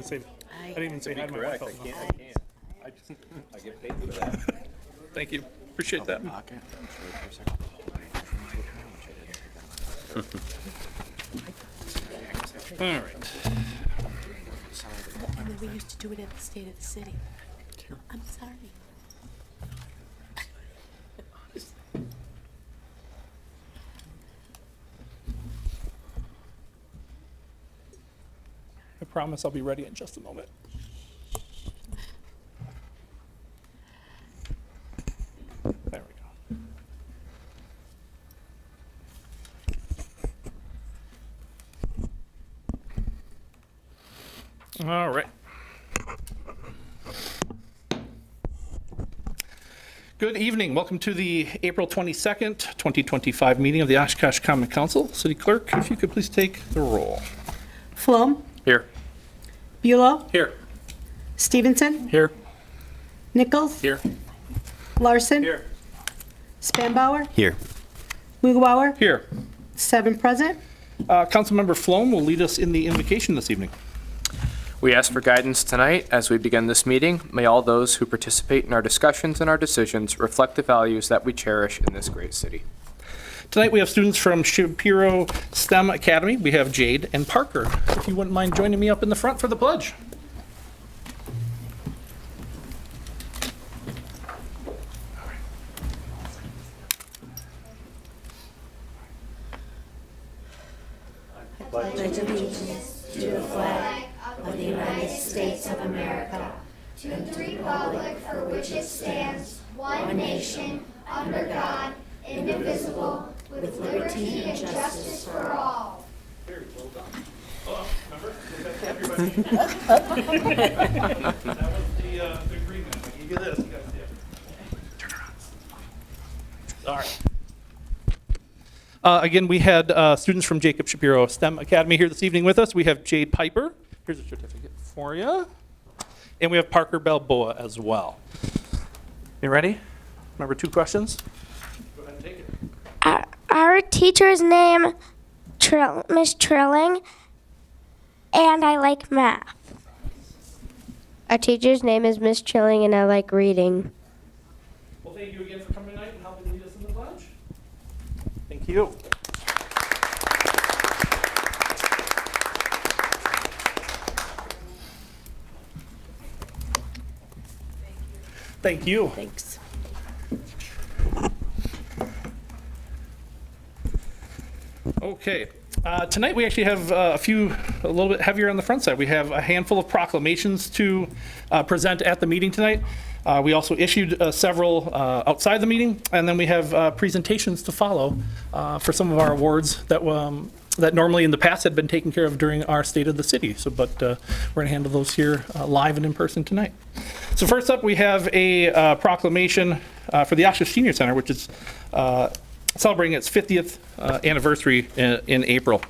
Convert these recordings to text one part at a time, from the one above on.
say, I didn't even say hi to my wife. Correct, I can't. I get paid for that. Thank you. Appreciate that. All right. And then we used to do it at the State of the City. I'm sorry. I promise I'll be ready in just a moment. There we go. All right. Good evening. Welcome to the April 22nd, 2025 meeting of the Oshkosh Common Council. City Clerk, if you could please take the roll. Flom, Here. Bulow, Here. Stevenson, Here. Nichols, Here. Larson, Here. Spanbauer, Here. Muglebauer, Here. 7 present. Councilmember Flom will lead us in the invocation this evening. We ask for guidance tonight as we begin this meeting. May all those who participate in our discussions and our decisions reflect the values that we cherish in this great city. Tonight we have students from Shapiro STEM Academy. We have Jade and Parker. If you wouldn't mind joining me up in the front for the pledge. Pledge allegiance to the flag of the United States of America, to the republic for which it stands, one nation, under God, indivisible, with liberty and justice for all. Very well done. Oh, remember? Everybody. That was the agreement. I gave you this. You guys see it. Turn around. All right. Again, we had students from Jacob Shapiro STEM Academy here this evening with us. We have Jade Piper. Here's a certificate for you. And we have Parker Balboa as well. You ready? Remember 2 questions? Go ahead and take it. Our teacher's name, Miss Trilling, and I like math. Our teacher's name is Miss Trilling, and I like reading. Well, thank you again for coming tonight and helping lead us in the pledge. Thank you. Thank you. Thanks. Okay. Tonight we actually have a little bit heavier on the front side. We have a handful of proclamations to present at the meeting tonight. We also issued several outside the meeting, and then we have presentations to follow for some of our awards that normally in the past had been taken care of during our State of the City. But we're going to handle those here live and in person tonight. So first up, we have a proclamation for the Oshkosh Senior Center, which is celebrating its 50th anniversary in April.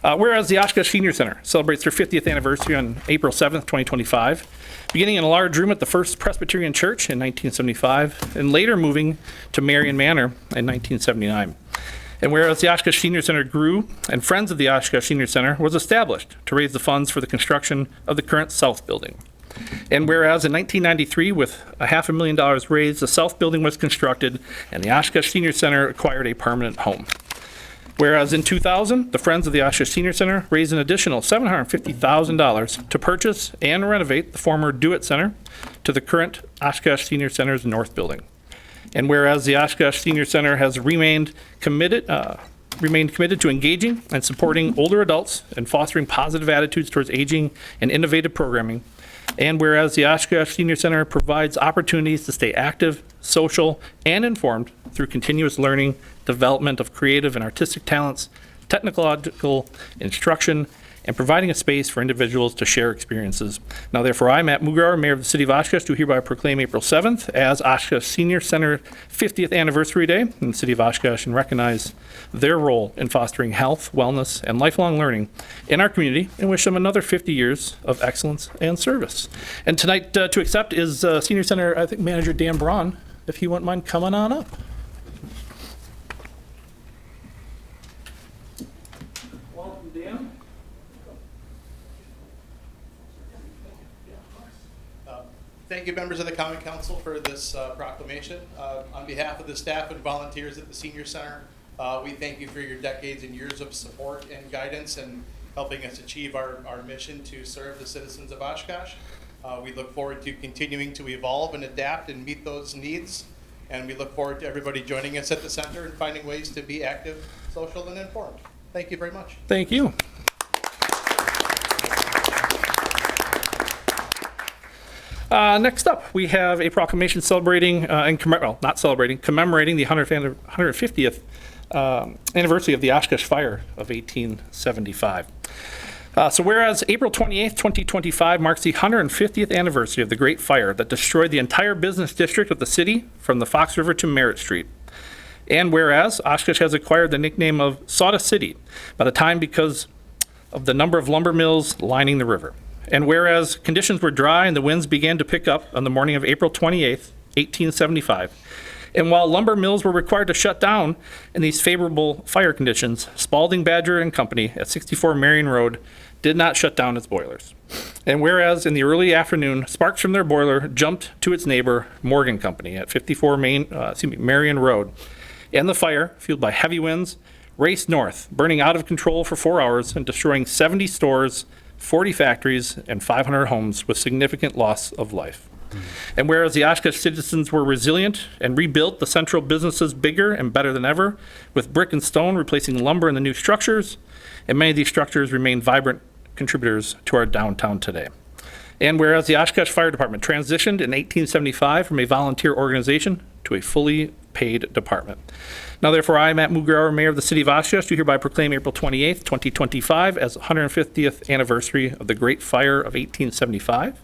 Whereas the Oshkosh Senior Center celebrates their 50th anniversary on April 7th, 2025, beginning in a large room at the First Presbyterian Church in 1975, and later moving to Marion Manor in 1979. And whereas the Oshkosh Senior Center grew, and Friends of the Oshkosh Senior Center was established to raise the funds for the construction of the current South Building. And whereas in 1993, with $500,000 raised, the South Building was constructed, and the Oshkosh Senior Center acquired a permanent home. Whereas in 2000, the Friends of the Oshkosh Senior Center raised an additional $750,000 to purchase and renovate the former Do-It Center to the current Oshkosh Senior Center's North Building. And whereas the Oshkosh Senior Center has remained committed to engaging and supporting older adults and fostering positive attitudes towards aging and innovative programming. And whereas the Oshkosh Senior Center provides opportunities to stay active, social, and informed through continuous learning, development of creative and artistic talents, technological instruction, and providing a space for individuals to share experiences. Now, therefore, I, Matt Mugar, Mayor of the City of Oshkosh, do hereby proclaim April 7th as Oshkosh Senior Center 50th Anniversary Day in the City of Oshkosh and recognize their role in fostering health, wellness, and lifelong learning in our community and wish them another 50 years of excellence and service. And tonight to accept is Senior Center, I think, Manager Dan Braun, if he wouldn't mind coming on up. Welcome, Dan. Thank you, members of the Common Council, for this proclamation. On behalf of the staff and volunteers at the Senior Center, we thank you for your decades and years of support and guidance and helping us achieve our mission to serve the citizens of Oshkosh. We look forward to continuing to evolve and adapt and meet those needs. And we look forward to everybody joining us at the center and finding ways to be active, social, and informed. Thank you very much. Thank you. Next up, we have a proclamation celebrating, commemorating the 150th anniversary of the Oshkosh Fire of 1875. So whereas April 28th, 2025 marks the 150th anniversary of the Great Fire that destroyed the entire business district of the city from the Fox River to Merritt Street. And whereas Oshkosh has acquired the nickname of Sawdust City by the time because of the number of lumber mills lining the river. And whereas conditions were dry and the winds began to pick up on the morning of April 28th, 1875, and while lumber mills were required to shut down in these favorable fire conditions, Spalding Badger and Company at 64 Marion Road did not shut down its boilers. And whereas in the early afternoon, sparks from their boiler jumped to its neighbor, Morgan Company at 54 Marion Road, and the fire, fueled by heavy winds, raced north, burning out of control for 4 hours and destroying 70 stores, 40 factories, and 500 homes with significant loss of life. And whereas the Oshkosh citizens were resilient and rebuilt the central businesses bigger and better than ever, with brick and stone replacing lumber in the new structures, and many of these structures remain vibrant contributors to our downtown today. And whereas the Oshkosh Fire Department transitioned in 1875 from a volunteer organization to a fully paid department. Now therefore, I, Matt Mugrauer, Mayor of the City of Oshkosh, do hereby proclaim April 28th, 2025 as the 150th anniversary of the Great Fire of 1875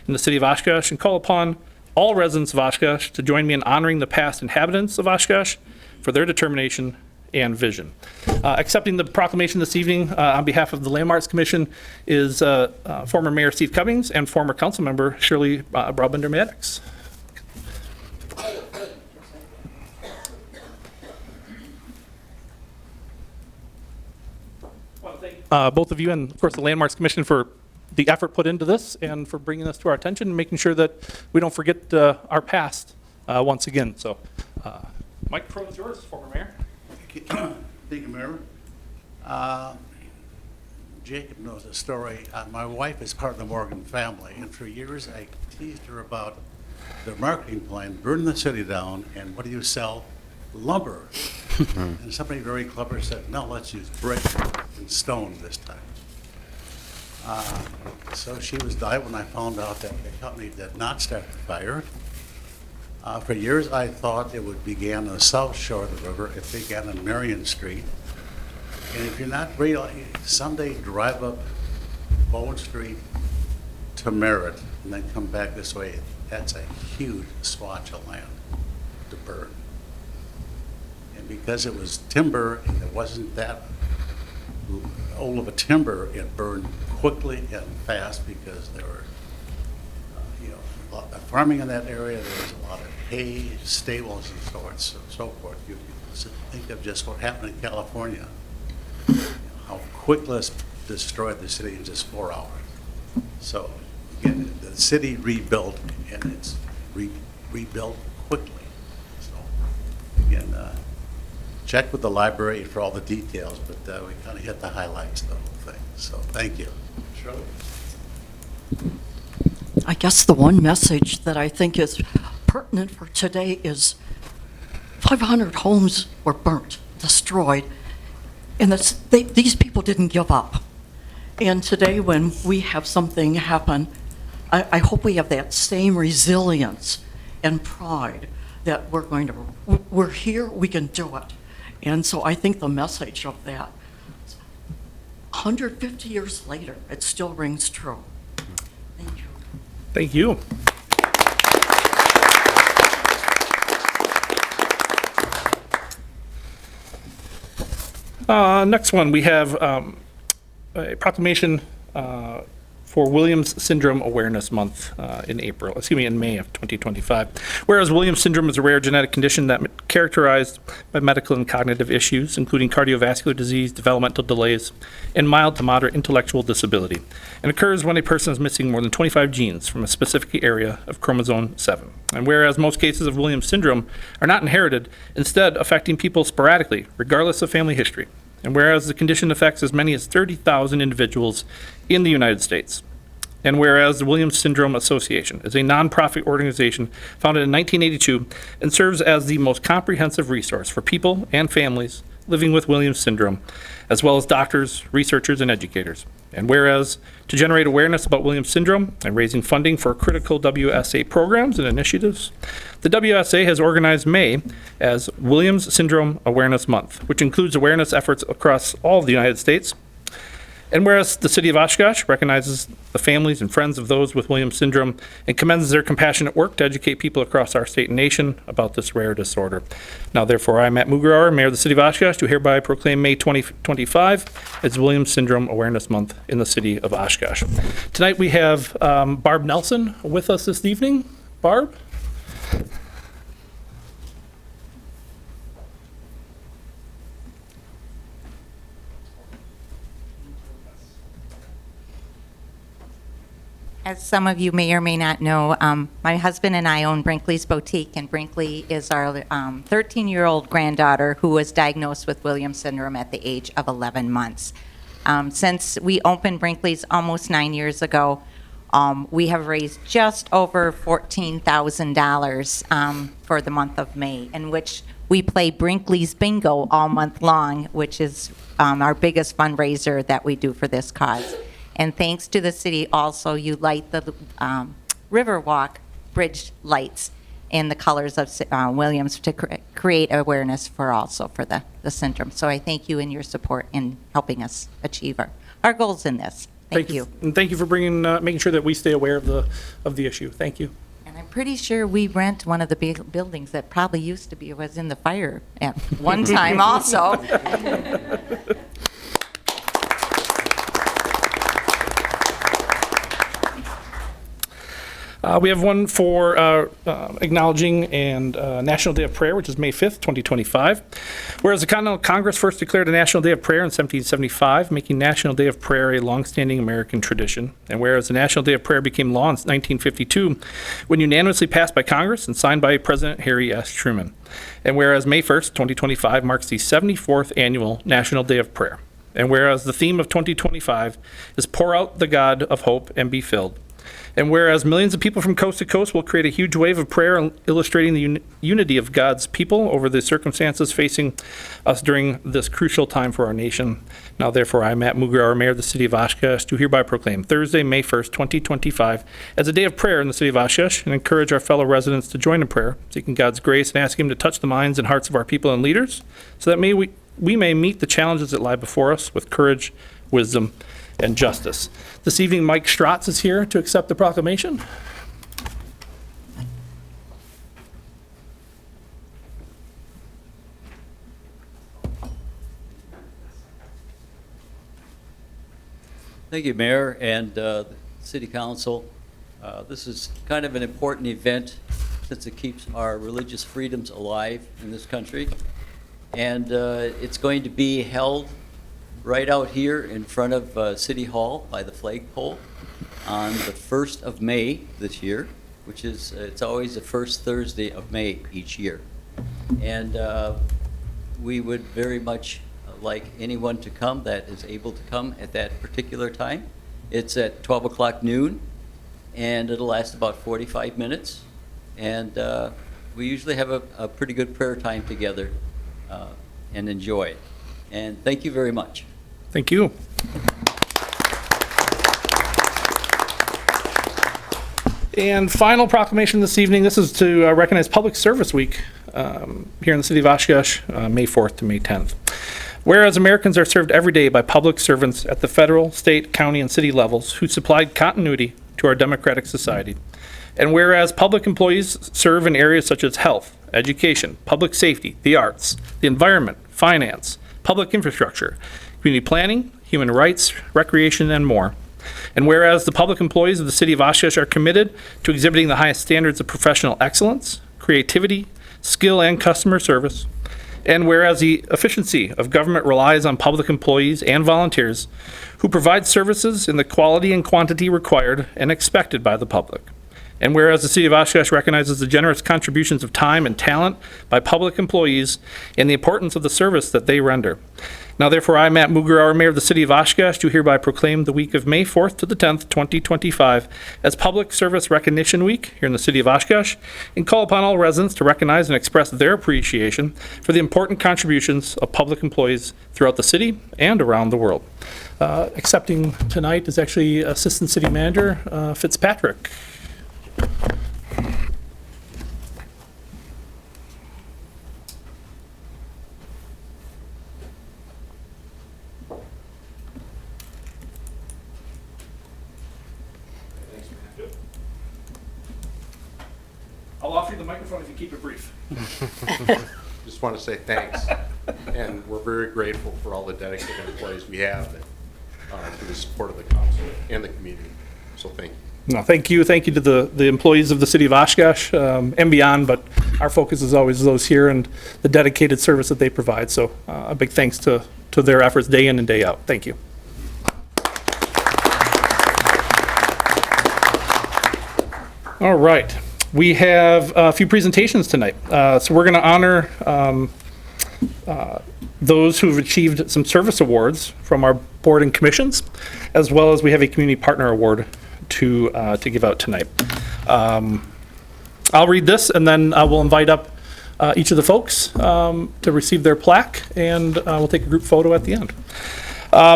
in the City of Oshkosh, and call upon all residents of Oshkosh to join me in honoring the past inhabitants of Oshkosh for their determination and vision. Accepting the proclamation this evening on behalf of the Landmarks Commission is former Mayor Steve Cummings and former council member Shirley Brabender-Maddox. Both of you and, of course, the Landmarks Commission for the effort put into this and for bringing this to our attention and making sure that we don't forget our past once again. So, microphone is yours, former mayor. Thank you, Mayor. Jacob knows the story. My wife is part of the Morgan family, and for years I teased her about their marketing plan, burn the city down, and what do you sell? Lumber. And somebody very clever said, no, let's use brick and stone this time. So she was died when I found out that the company did not start the fire. For years I thought it would begin on the south shore of the river. It began on Marion Street. And if you're not real, someday drive up Bone Street to Merritt and then come back this way. That's a huge swatch of land to burn. And because it was timber and it wasn't that old of a timber, it burned quickly and fast because there were, a lot of farming in that area. There was a lot of hay, stables, and so forth. You think of just what happened in California, how quickly it destroyed the city in just 4 hours. So again, the city rebuilt, and it's rebuilt quickly. So again, check with the library for all the details, but we kind of hit the highlights of the whole thing. So thank you. Shirley? I guess the one message that I think is pertinent for today is 500 homes were burnt, destroyed, and these people didn't give up. And today when we have something happen, I hope we have that same resilience and pride that we're here, we can do it. And so I think the message of that, 150 years later, it still rings true. Thank you. Thank you. Next one, we have a proclamation for Williams Syndrome Awareness Month in May of 2025. Whereas Williams syndrome is a rare genetic condition that characterized by medical and cognitive issues, including cardiovascular disease, developmental delays, and mild to moderate intellectual disability, and occurs when a person is missing more than 25 genes from a specific area of chromosome 7. And whereas most cases of Williams syndrome are not inherited, instead affecting people sporadically, regardless of family history. And whereas the condition affects as many as 30,000 individuals in the United States. And whereas the Williams Syndrome Association is a nonprofit organization founded in 1982 and serves as the most comprehensive resource for people and families living with Williams syndrome, as well as doctors, researchers, and educators. And whereas to generate awareness about Williams syndrome and raising funding for critical WSA programs and initiatives, the WSA has organized May as Williams Syndrome Awareness Month, which includes awareness efforts across all of the United States. And whereas the City of Oshkosh recognizes the families and friends of those with Williams syndrome and commends their compassionate work to educate people across our state and nation about this rare disorder. Now, therefore, I, Matt Mugarauer, Mayor of the City of Oshkosh, do hereby proclaim May 2025 as Williams Syndrome Awareness Month in the City of Oshkosh. Tonight we have Barb Nelson with us this evening. Barb? As some of you may or may not know, my husband and I own Brinkley's Boutique, and Brinkley is our 13-year-old granddaughter who was diagnosed with Williams syndrome at the age of 11 months. Since we opened Brinkley's almost 9 years ago, we have raised just over $14,000 for the month of May, in which we play Brinkley's Bingo all month long, which is our biggest fundraiser that we do for this cause. And thanks to the city also, you light the Riverwalk bridge lights in the colors of Williams to create awareness for the syndrome. So I thank you and your support in helping us achieve our goals in this. Thank you. And thank you for making sure that we stay aware of the issue. Thank you. And I'm pretty sure we rent one of the big buildings that probably was in the fire at one time also. We have one for acknowledging and National Day of Prayer, which is May 5th, 2025. Whereas the Continental Congress first declared a National Day of Prayer in 1775, making National Day of Prayer a longstanding American tradition. And whereas the National Day of Prayer became law in 1952, when unanimously passed by Congress and signed by President Harry S. Truman. And whereas May 1st, 2025 marks the 74th annual National Day of Prayer. And whereas the theme of 2025 is Pour Out the God of Hope and Be Filled. And whereas millions of people from coast to coast will create a huge wave of prayer illustrating the unity of God's people over the circumstances facing us during this crucial time for our nation. Now, therefore, I, Matt Mugarauer, Mayor of the City of Oshkosh, do hereby proclaim Thursday, May 1st, 2025, as a day of prayer in the City of Oshkosh and encourage our fellow residents to join in prayer, seeking God's grace and asking Him to touch the minds and hearts of our people and leaders so that we may meet the challenges that lie before us with courage, wisdom, and justice. This evening, Mike Stratz is here to accept the proclamation. Thank you, Mayor and the City Council. This is kind of an important event since it keeps our religious freedoms alive in this country. And it's going to be held right out here in front of City Hall by the flagpole on the 1st of May this year, which is, it's always the first Thursday of May each year. And we would very much like anyone to come that is able to come at that particular time. It's at 12 o'clock noon, and it'll last about 45 minutes. And we usually have a pretty good prayer time together and enjoy it. And thank you very much. Thank you. And final proclamation this evening, this is to recognize Public Service Week here in the City of Oshkosh, May 4th to May 10th. Whereas Americans are served every day by public servants at the federal, state, county, and city levels who supplied continuity to our democratic society. And whereas public employees serve in areas such as health, education, public safety, the arts, the environment, finance, public infrastructure, community planning, human rights, recreation, and more. And whereas the public employees of the city of Oshkosh are committed to exhibiting the highest standards of professional excellence, creativity, skill, and customer service. And whereas the efficiency of government relies on public employees and volunteers who provide services in the quality and quantity required and expected by the public. And whereas the city of Oshkosh recognizes the generous contributions of time and talent by public employees and the importance of the service that they render. Now therefore, I, Matt Mugerauer, Mayor of the city of Oshkosh, do hereby proclaim the week of May 4th to the 10th, 2025 as Public Service Recognition Week here in the city of Oshkosh, and call upon all residents to recognize and express their appreciation for the important contributions of public employees throughout the city and around the world. Accepting tonight is actually Assistant City Manager Fitzpatrick. I'll offer you the microphone if you keep it brief. Just want to say thanks, and we're very grateful for all the dedicated employees we have and for the support of the council and the community. So thank you. No, thank you. Thank you to the employees of the city of Oshkosh and beyond, but our focus is always those here and the dedicated service that they provide. So a big thanks to their efforts day in and day out. Thank you. All right. We have a few presentations tonight. So we're going to honor those who have achieved some service awards from our board and commissions, as well as we have a community partner award to give out tonight. I'll read this, and then we'll invite up each of the folks to receive their plaque, and we'll take a group photo at the end.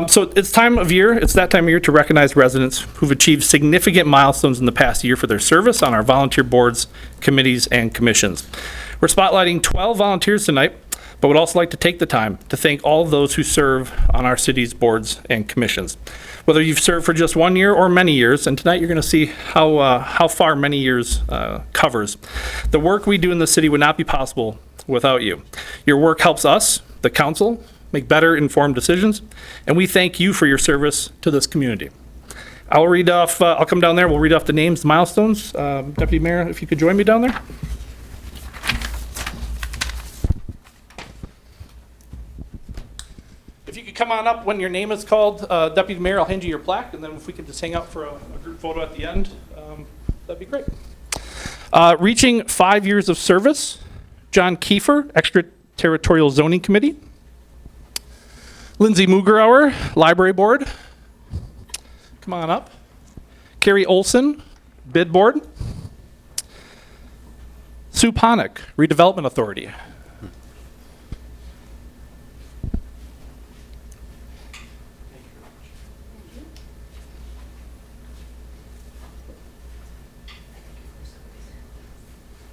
So it's that time of year to recognize residents who've achieved significant milestones in the past year for their service on our volunteer boards, committees, and commissions. We're spotlighting 12 volunteers tonight, but would also like to take the time to thank all of those who serve on our city's boards and commissions. Whether you've served for just 1 year or many years, and tonight you're going to see how far many years covers. The work we do in the city would not be possible without you. Your work helps us, the council, make better informed decisions, and we thank you for your service to this community. I'll come down there, we'll read off the names, the milestones. Deputy Mayor, if you could join me down there. If you could come on up when your name is called, Deputy Mayor, I'll hand you your plaque, and then if we could just hang out for a group photo at the end, that'd be great. Reaching 5 years of service, John Kiefer, Extraterritorial Zoning Committee. Lindsay Mugerauer, Library Board. Come on up. Carrie Olson, Bid Board. Sue Ponick, Redevelopment Authority.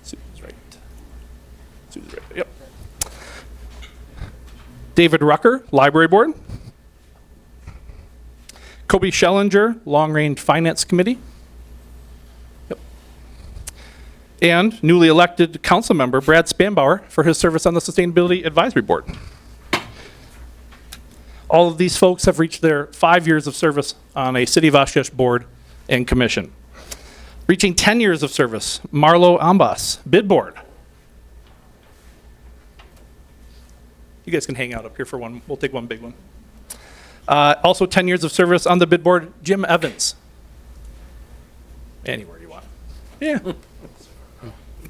Sue's right. Sue's right. Yep. David Rucker, Library Board. Kobe Schellinger, Long Range Finance Committee. Yep. And newly elected council member Brad Spanbauer for his service on the Sustainability Advisory Board. All of these folks have reached their 5 years of service on a City of Oshkosh board and commission. Reaching 10 years of service, Marlo Ambas, Bid Board. You guys can hang out up here for one. We'll take one big one. Also 10 years of service on the bid board, Jim Evans. Anywhere you want. Yeah.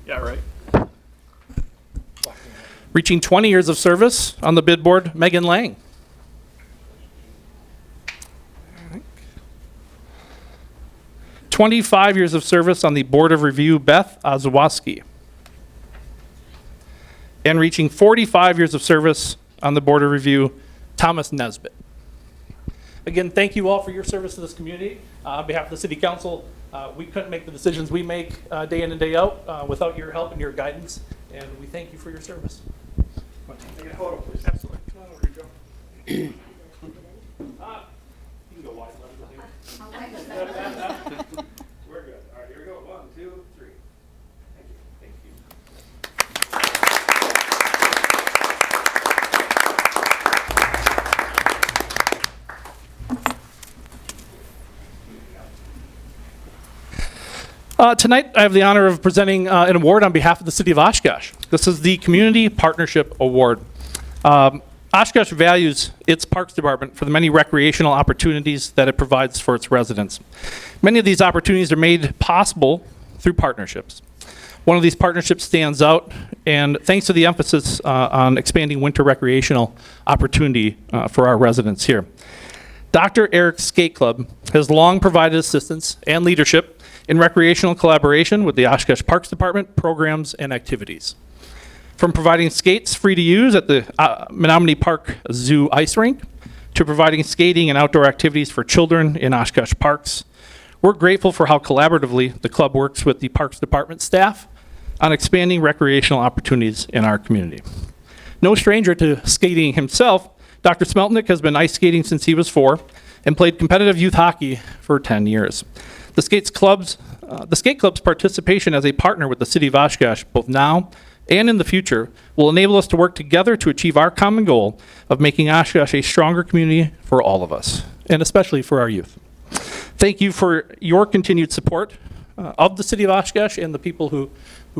Yeah, right. Reaching 20 years of service on the bid board, Megan Lang. 25 years of service on the Board of Review, Beth Ozawaski. And reaching 45 years of service on the Board of Review, Thomas Nesbitt. Again, thank you all for your service to this community. On behalf of the City Council, we couldn't make the decisions we make day in and day out without your help and your guidance, and we thank you for your service. Take a photo, please. Absolutely. Come on over here, Joe. You can go wide left. We're good. All right, here we go. 1, 2, 3. Thank you. Thank you. Tonight, I have the honor of presenting an award on behalf of the City of Oshkosh. This is the Community Partnership Award. Oshkosh values its Parks Department for the many recreational opportunities that it provides for its residents. Many of these opportunities are made possible through partnerships. One of these partnerships stands out, and thanks to the emphasis on expanding winter recreational opportunity for our residents here. Dr. Eric's Skate Club has long provided assistance and leadership in recreational collaboration with the Oshkosh Parks Department programs and activities. From providing skates free to use at the Menominee Park Zoo ice rink to providing skating and outdoor activities for children in Oshkosh parks, we're grateful for how collaboratively the club works with the Parks Department staff on expanding recreational opportunities in our community. No stranger to skating himself, Dr. Smeltnick has been ice skating since he was 4 and played competitive youth hockey for 10 years. The skate club's participation as a partner with the City of Oshkosh, both now and in the future, will enable us to work together to achieve our common goal of making Oshkosh a stronger community for all of us, and especially for our youth. Thank you for your continued support of the City of Oshkosh and the people who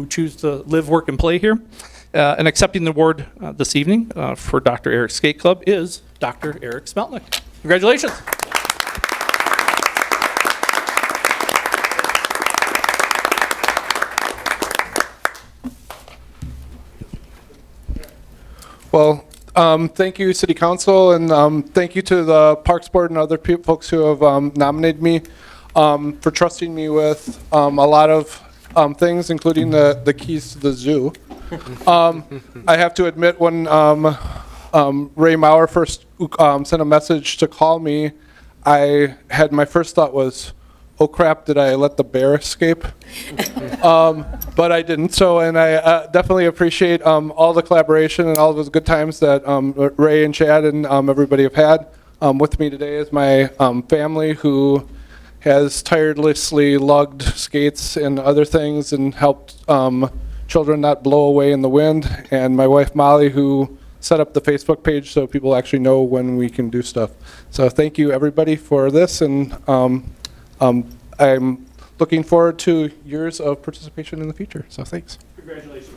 choose to live, work, and play here. And accepting the award this evening for Dr. Eric's Skate Club is Dr. Eric Smeltnick. Congratulations. Well, thank you, City Council, and thank you to the Parks Board and other folks who have nominated me for trusting me with a lot of things, including the keys to the zoo. I have to admit, when Ray Maurer first sent a message to call me, my first thought was, oh crap, did I let the bear escape? But I didn't. So, and I definitely appreciate all the collaboration and all of those good times that Ray and Chad and everybody have had. With me today is my family, who has tirelessly lugged skates and other things and helped children not blow away in the wind, and my wife Molly, who set up the Facebook page so people actually know when we can do stuff. So thank you everybody for this, and I'm looking forward to years of participation in the future. So thanks. Congratulations.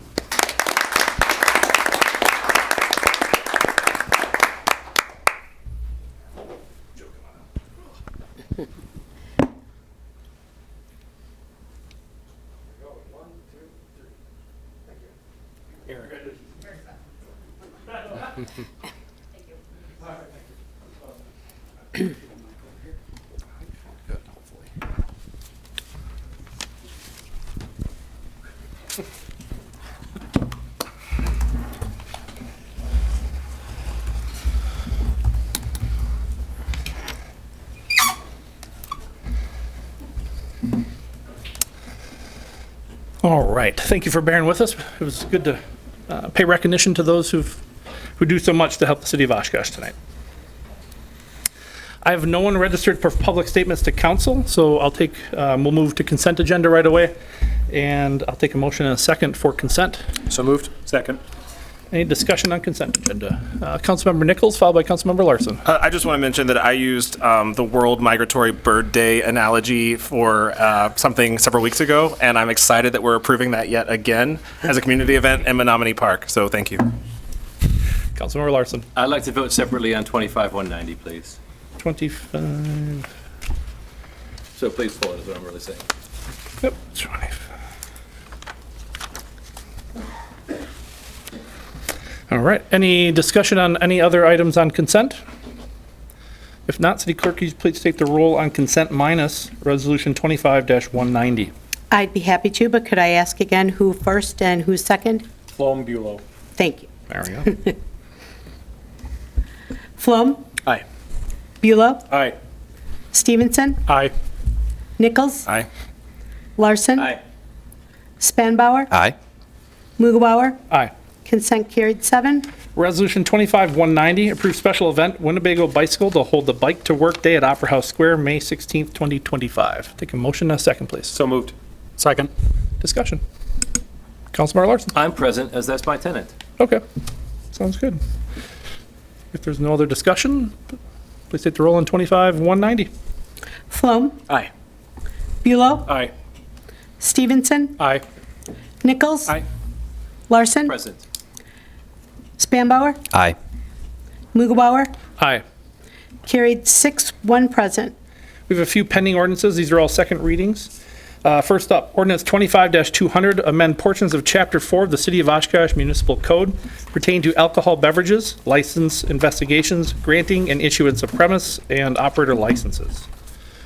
All right. Thank you for bearing with us. It was good to pay recognition to those who do so much to help the City of Oshkosh tonight. I have no one registered for public statements to council, so we'll move to consent agenda right away, and I'll take a motion in a second for consent. So moved. Second. Any discussion on consent agenda? Councilmember Nichols, followed by Councilmember Larson. I just want to mention that I used the World Migratory Bird Day analogy for something several weeks ago, and I'm excited that we're approving that yet again as a community event in Menominee Park, so thank you. Councilmember Larson. I'd like to vote separately on 25-190, please. 25. So please pull it, is what I'm really saying. Yep, 25. All right. Any discussion on any other items on consent? If not, City Clerk, could you please take the roll on consent minus Resolution 25-190? I'd be happy to, but could I ask again who first and who's second? Flom Bulow. Thank you. There we go. Flom, Aye. Bulow, Aye. Stevenson, Aye. Nichols, Aye. Larson, Aye. Spanbauer, Aye. Mughawar. Aye. Consent carried 7. Resolution 25-190, approve special event Winnebago Bicycle to hold the Bike to Work Day at Opera House Square, May 16th, 2025. Take a motion and a second, please. So moved. Second. Discussion. Councilmember Larson. I'm present, as that's my tenant. Okay. Sounds good. If there's no other discussion, please take the roll on 25-190. Flom, Aye. Bulow, Aye. Stevenson, Aye. Nichols, Aye. Larson, Present. Spanbauer, Aye. Mughawar. Aye. Carried 6, 1 present. We have a few pending ordinances. These are all second readings. First up, ordinance 25-200, amend portions of Chapter 4 of the City of Oshkosh Municipal Code pertaining to alcohol beverages, license investigations, granting and issuance of premise and operator licenses.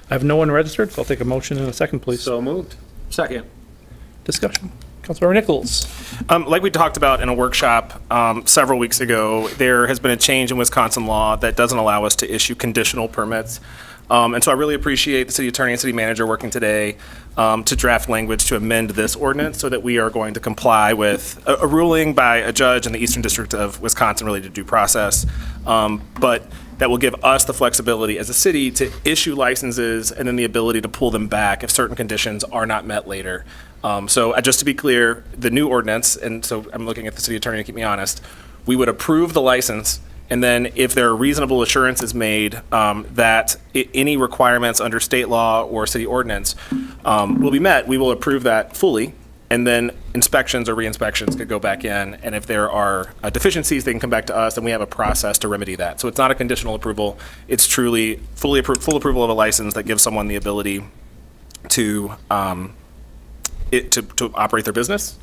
I have no one registered, so I'll take a motion in a second, please. So moved. Second. Discussion. Councilmember Nichols. Like we talked about in a workshop several weeks ago, there has been a change in Wisconsin law that doesn't allow us to issue conditional permits. And so I really appreciate the city attorney and city manager working today to draft language to amend this ordinance so that we are going to comply with a ruling by a judge in the Eastern District of Wisconsin related to due process. But that will give us the flexibility as a city to issue licenses and then the ability to pull them back if certain conditions are not met later. So just to be clear, the new ordinance, and so I'm looking at the city attorney to keep me honest, we would approve the license, and then if there are reasonable assurances made that any requirements under state law or city ordinance will be met, we will approve that fully, and then inspections or re-inspections could go back in, and if there are deficiencies, they can come back to us, and we have a process to remedy that. So it's not a conditional approval, it's truly full approval of a license that gives someone the ability to to operate their business,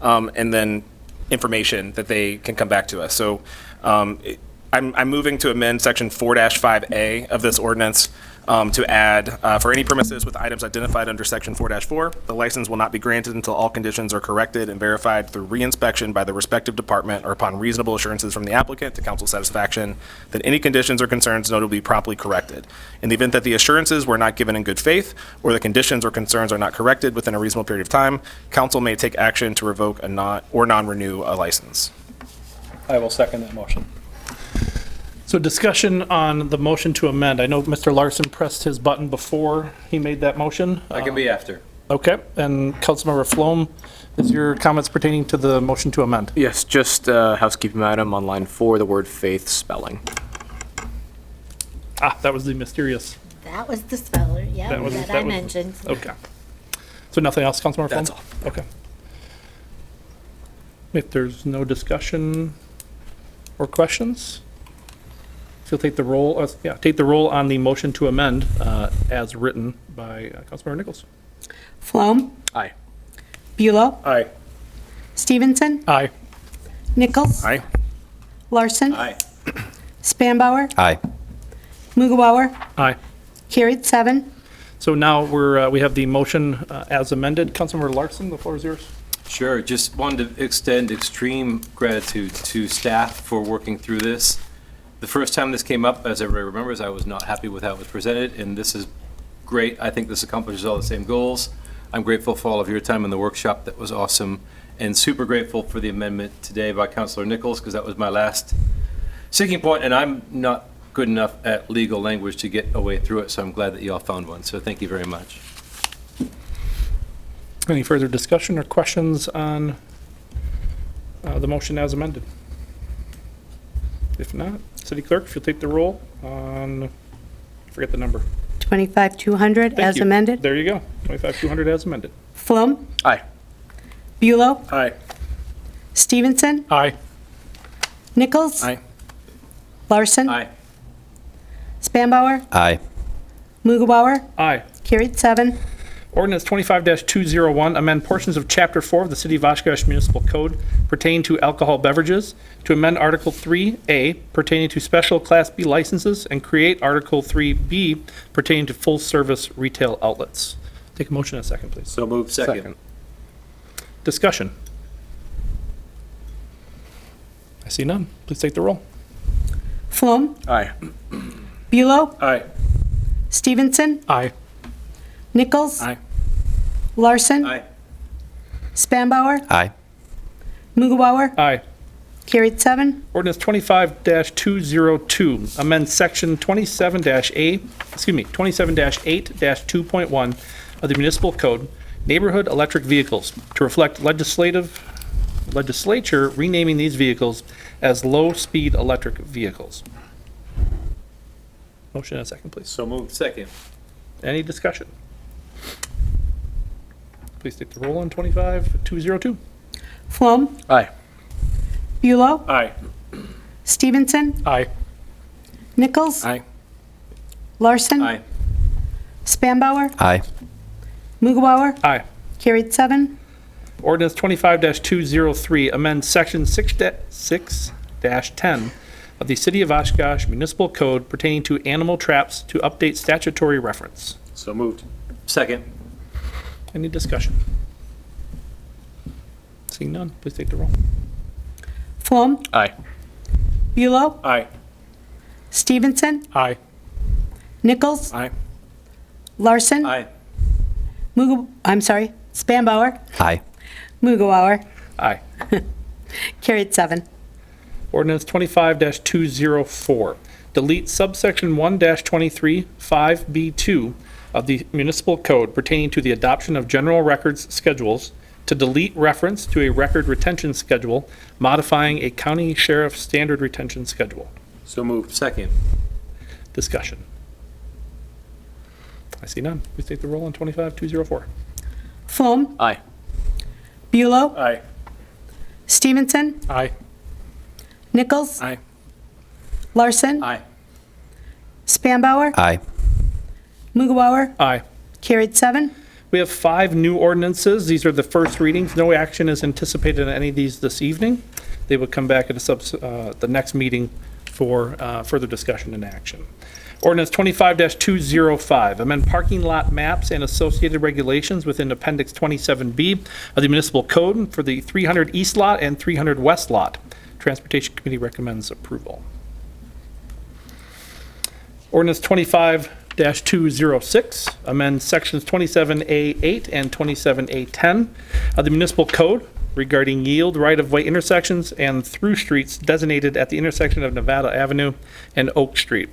and then information that they can come back to us. So I'm moving to amend section 4-5A of this ordinance to add, for any premises with items identified under section 4-4, the license will not be granted until all conditions are corrected and verified through reinspection by the respective department or upon reasonable assurances from the applicant to council satisfaction that any conditions or concerns noted will be promptly corrected. In the event that the assurances were not given in good faith or the conditions or concerns are not corrected within a reasonable period of time, council may take action to revoke or non-renew a license. I will second that motion. So discussion on the motion to amend. I know Mr. Larson pressed his button before he made that motion. I can be after. Okay, and Councilmember Flom, is your comments pertaining to the motion to amend? Yes, just housekeeping item on line 4, the word faith spelling. That was the mysterious. That was the speller, yeah, that I mentioned. Okay. So nothing else, Councilmember Flom? That's all. Okay. If there's no discussion or questions, so you'll take the roll, take the roll on the motion to amend as written by Councilmember Nichols. Flom, Aye. Bulow, Aye. Stevenson, Aye. Nichols, Aye. Larson, Aye. Spanbauer, Aye. Mughawar. Aye. Carried 7. So now we have the motion as amended. Councilmember Larson, the floor is yours. Sure, just wanted to extend extreme gratitude to staff for working through this. The first time this came up, as everybody remembers, I was not happy with how it was presented, and this is great. I think this accomplishes all the same goals. I'm grateful for all of your time in the workshop. That was awesome, and super grateful for the amendment today by Councilor Nichols, because that was my last sticking point, and I'm not good enough at legal language to get a way through it, so I'm glad that you all found one. So thank you very much. Any further discussion or questions on the motion as amended? If not, City Clerk, if you'll take the roll on, I forget the number. 25-200 Thank as you. amended. There you go, 25-200 as amended. Flom, Aye. Bulow, Aye. Stevenson, Aye. Nichols, Aye. Larson, Aye. Spanbauer, Aye. Mughawar. Aye. Carried 7. Ordinance 25-201, amend portions of Chapter 4 of the City of Oshkosh Municipal Code pertaining to alcohol beverages, to amend Article 3A pertaining to special Class B licenses, and create Article 3B pertaining to full-service retail outlets. Take a motion in a second, please. So moved. Second. Discussion. I see none. Please take the roll. Flom, Aye. Bulow, Aye. Stevenson, Aye. Nichols, Aye. Larson, Aye. Spanbauer, Aye. Mughawar. Aye. Carried 7. Ordinance 25-202, amend section 27-8-2.1 of the municipal code, neighborhood electric vehicles, to reflect legislature renaming these vehicles as low-speed electric vehicles. Motion and a second, please. So moved. Second. Any discussion? please take the roll on 25-202. Flom, Aye. Bulow, Aye. Stevenson, Aye. Nichols, Aye. Larson, Aye. Spanbauer, Aye. Mughawar. Aye. Carried 7. Ordinance 25-203, amend section 6-10 of the City of Oshkosh Municipal Code pertaining to animal traps to update statutory reference. So moved. Second. Any discussion? Seeing none, please take the roll. Flom, Aye. Bulow, Aye. Stevenson, Aye. Nichols, Aye. Larson, Aye. Spanbauer, Aye. Mughawar. Aye. Carried 7. Ordinance 25-204, delete subsection 1-23 5B2 of the municipal code pertaining to the adoption of general records schedules to delete reference to a record retention schedule modifying a county sheriff standard retention schedule. So moved. Second. Discussion. I see none. Please take the roll on 25-204. Flom, Aye. Bulow, Aye. Stevenson, Aye. Nichols, Aye. Larson, Aye. Spanbauer, Aye. Mughawar. Aye. Carried 7. We have 5 new ordinances. These are the first readings. No action is anticipated on any of these this evening. They will come back at the next meeting for further discussion and action. Ordinance 25-205, amend parking lot maps and associated regulations within Appendix 27B of the Municipal Code for the 300 East Lot and 300 West Lot. Transportation Committee recommends approval. Ordinance 25-206, amend sections 27A8 and 27A10 of the Municipal Code regarding yield right-of-way intersections and through streets designated at the intersection of Nevada Avenue and Oak Street.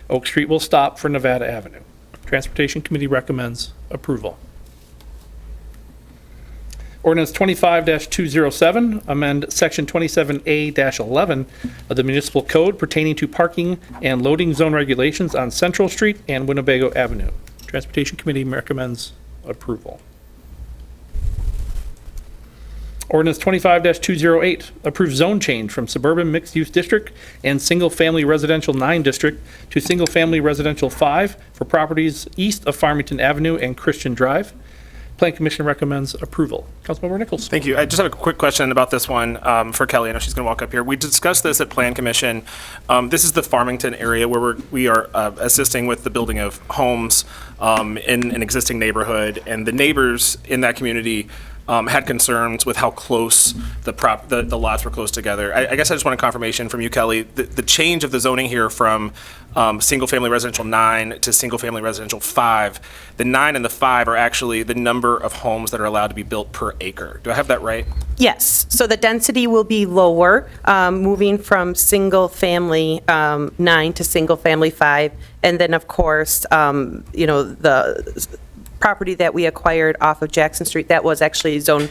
Oak Street will stop for Nevada Avenue. Transportation Committee recommends approval. Ordinance 25-207, amend section 27A-11 of the Municipal Code pertaining to parking and loading zone regulations on Central Street and Winnebago Avenue. Transportation Committee recommends approval. Ordinance 25-208, approve zone change from suburban mixed-use district and single-family residential 9 district to single-family residential 5 for properties east of Farmington Avenue and Christian Drive. Plan Commission recommends approval. Councilmember Nichols. Thank you. I just have a quick question about this one for Kelly. I know she's going to walk up here. We discussed this at Plan Commission. This is the Farmington area where we are assisting with the building of homes in an existing neighborhood, and the neighbors in that community had concerns with how close the lots were close together. I guess I just wanted confirmation from you, Kelly. The change of the zoning here from single-family residential 9 to single-family residential 5, the 9 and the 5 are actually the number of homes that are allowed to be built per acre. Do I have that right? Yes, so the density will be lower, moving from single-family 9 to single-family 5. And then, of course, the property that we acquired off of Jackson Street, that was actually zoned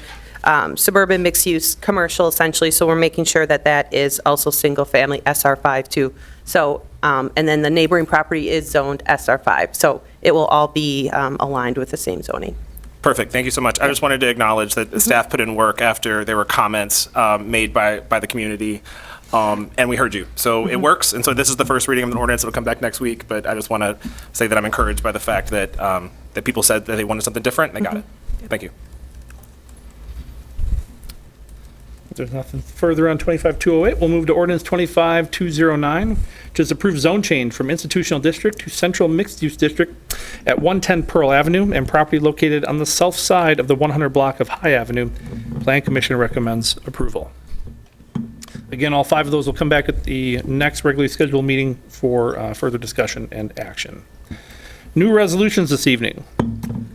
suburban mixed-use commercial, essentially. So we're making sure that that is also single-family SR5 too. So, and then the neighboring property is zoned SR5. So it will all be aligned with the same zoning. Perfect. Thank you so much. I just wanted to acknowledge that the staff put in work after there were comments made by the community, and we heard you. So it works. And so this is the first reading of an ordinance. It'll come back next week. But I just want to say that I'm encouraged by the fact that that people said that they wanted something different, and they got it. Thank you. If there's nothing further on 25-208, we'll move to ordinance 25-209, which is approve zone change from institutional district to central mixed-use district at 110 Pearl Avenue and property located on the south side of the 100 block of High Avenue. Plan Commission recommends approval. Again, all 5 of those will come back at the next regularly scheduled meeting for further discussion and action. New resolutions this evening.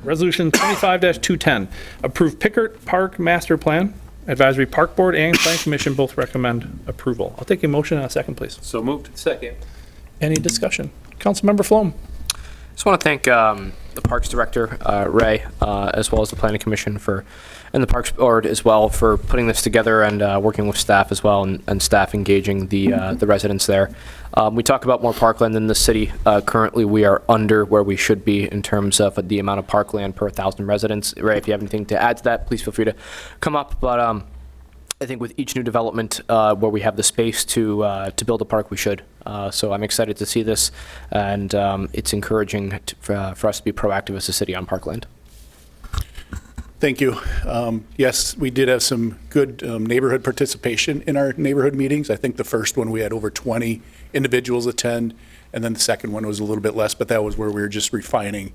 Resolution 25-210, approve Pickert Park Master Plan. Advisory Park Board and Plan Commission both recommend approval. I'll take a motion in a second, please. So moved. Second. Any discussion? Councilmember Flom. Just want to thank the Parks Director, Ray, as well as the Planning Commission and the Parks Board as well for putting this together and working with staff as well and staff engaging the residents there. We talk about more parkland in the city. Currently, we are under where we should be in terms of the amount of parkland per 1,000 residents. Ray, if you have anything to add to that, please feel free to come up. But I think with each new development where we have the space to build a park, we should. So I'm excited to see this, and it's encouraging for us to be proactive as a city on parkland. Thank you. Yes, we did have some good neighborhood participation in our neighborhood meetings. I think the first one we had over 20 individuals attend, and then the second one was a little bit less, but that was where we were just refining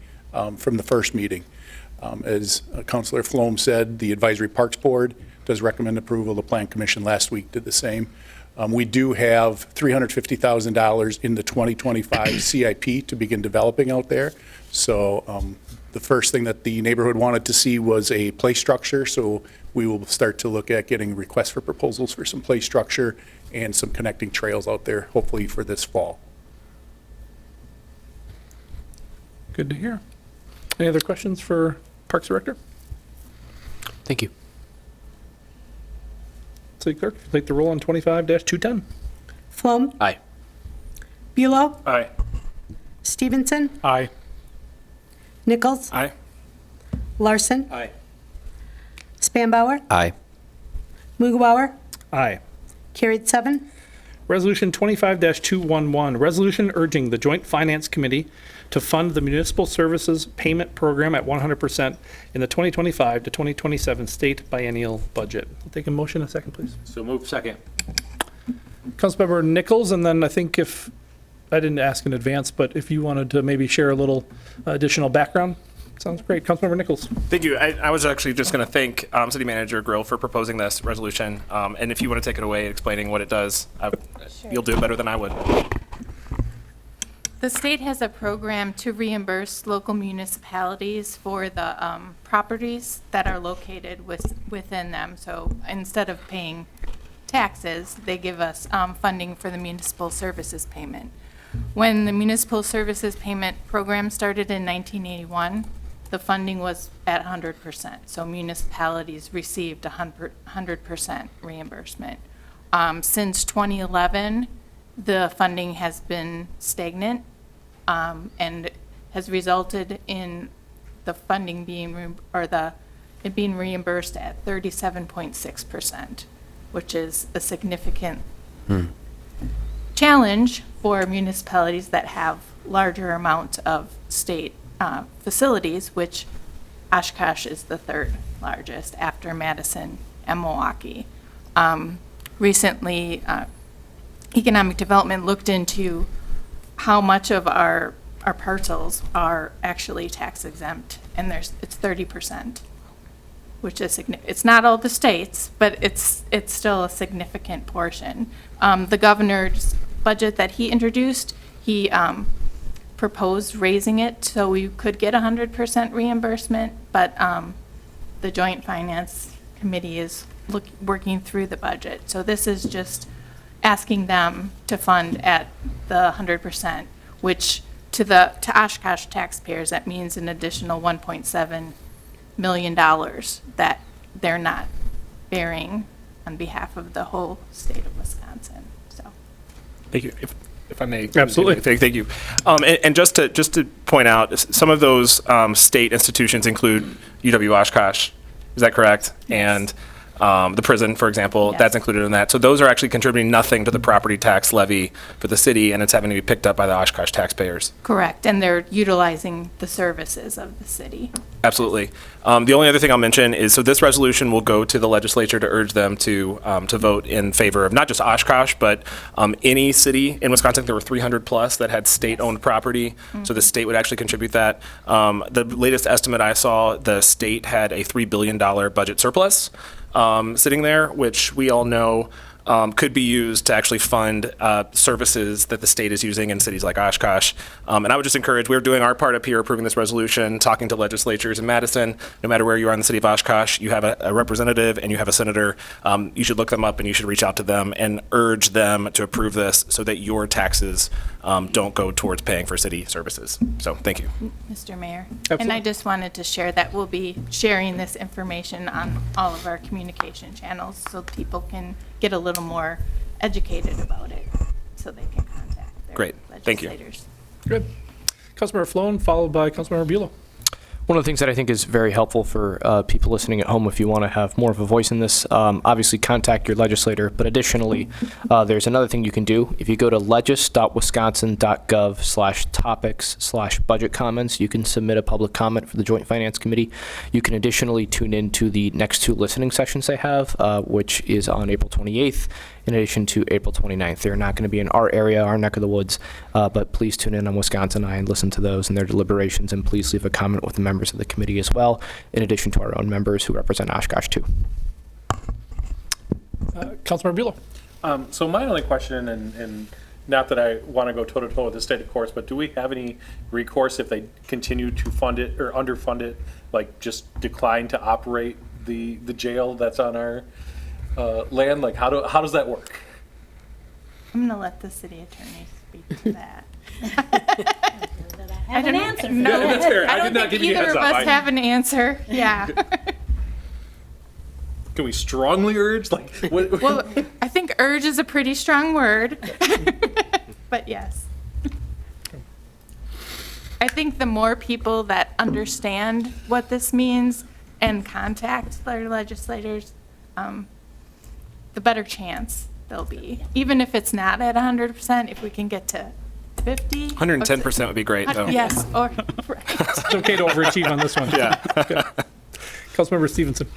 from the first meeting. As Councilor Flom said, the Advisory Parks Board does recommend approval. The Plan Commission last week did the same. We do have $350,000 in the 2025 CIP to begin developing out there. So the first thing that the neighborhood wanted to see was a play structure. So we will start to look at getting requests for proposals for some play structure and some connecting trails out there, hopefully for this fall. Good to hear. Any other questions for Parks Director? Thank you. City Clerk, take the roll on 25-210. Flom, Aye. Bulow, Aye. Stevenson, Aye. Nichols, Aye. Larson, Aye. Spanbauer, Aye. Mughawar, Aye. carried 7. Resolution 25-211, resolution urging the Joint Finance Committee to fund the Municipal Services Payment Program at 100% in the 2025 to 2027 state biennial budget. I'll take a motion in a second, please. So move second. Councilmember Nichols, and then I think if, I didn't ask in advance, but if you wanted to maybe share a little additional background, sounds great. Councilmember Nichols. Thank you. I was actually just going to thank City Manager Grill for proposing this resolution. And if you want to take it away explaining what it does, you'll do it better than I would. The state has a program to reimburse local municipalities for the properties that are located within them. So instead of paying taxes, they give us funding for the municipal services payment. When the municipal services payment program started in 1981, the funding was at 100%. So municipalities received 100% reimbursement. Since 2011, the funding has been stagnant and has resulted in the funding being, it being reimbursed at 37.6%, which is a significant challenge for municipalities that have larger amounts of state facilities, which Oshkosh is the third largest after Madison and Milwaukee. Recently, Economic Development looked into how much of our parcels are actually tax exempt, and it's 30%, which is significant. It's not all the states, but it's still a significant portion. The governor's budget that he introduced, he proposed raising it so we could get 100% reimbursement, but the Joint Finance Committee is working through the budget. So this is just asking them to fund at the 100%, which to Oshkosh taxpayers, that means an additional $1.7 million that they're not bearing on behalf of the whole state of Wisconsin. So, Thank you. If I may. Absolutely. Thank you. And just to point out, some of those state institutions include UW Oshkosh. Is that correct? Yes. And the prison, for example, Yes. that's included in that. So those are actually contributing nothing to the property tax levy for the city, and it's having to be picked up by the Oshkosh taxpayers. correct, and they're utilizing the services of the city. Absolutely. The only other thing I'll mention is, so this resolution will go to the legislature to urge them to vote in favor of not just Oshkosh, but any city in Wisconsin. There were 300 plus that had state-owned property, so the state would actually contribute that. The latest estimate I saw, the state had a $3 billion budget surplus sitting there, which we all know could be used to actually fund services that the state is using in cities like Oshkosh. And I would just encourage, we're doing our part up here, approving this resolution, talking to legislatures in Madison. No matter where you are in the city of Oshkosh, you have a representative and you have a senator. You should look them up and you should reach out to them and urge them to approve this so that your taxes don't go towards paying for city services. So thank you. Mr. Mayor. Absolutely. And I just wanted to share that we'll be sharing this information on all of our communication channels so people can get a little more educated about it, so they can contact their Great. Thank you. legislators. Good. Councilmember Flown, followed by Councilmember Buelow. One of the things that I think is very helpful for people listening at home, if you want to have more of a voice in this, obviously contact your legislator. But additionally, there's another thing you can do. If you go to legis.wisconsin.gov/topics/budget comments, you can submit a public comment for the Joint Finance Committee. You can additionally tune in to the next 2 listening sessions they have, which is on April 28th, in addition to April 29th. They're not going to be in our area, our neck of the woods, but please tune in on Wisconsin Eye and listen to those and their deliberations, and please leave a comment with the members of the committee as well, in addition to our own members who represent Oshkosh too. Councilmember Buelow. So my only question, and not that I want to go toe-to-toe with the state, of course, but do we have any recourse if they continue to fund it or underfund it, like just decline to operate the jail that's on our land? Like, how does that work? I'm going to let the city attorney speak to that. Have an answer. No, Yeah, that's fair. I don't did not think give you a either heads of up. us have an answer. Yeah. Can we strongly urge? Like, what? Well, I think urge is a pretty strong word, but yes. I think the more people that understand what this means and contact their legislators, the better chance there'll be. Even if it's not at 100%, if we can get to 50. 110% would be great, though. Yes, or, right. It's okay to overachieve on this one. Yeah. Councilmember Stevenson.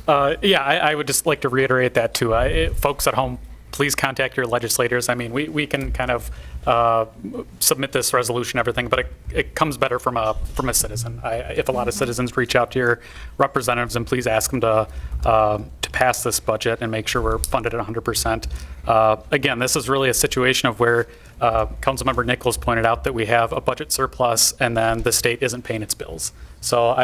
Yeah, I would just like to reiterate that too. Folks at home, please contact your legislators. I mean, we can kind of submit this resolution, everything, but it comes better from a citizen. If a lot of citizens reach out to your representatives, and please ask them to pass this budget and make sure we're funded at 100%. Again, this is really a situation of where Councilmember Nichols pointed out that we have a budget surplus and then the state isn't paying its bills. So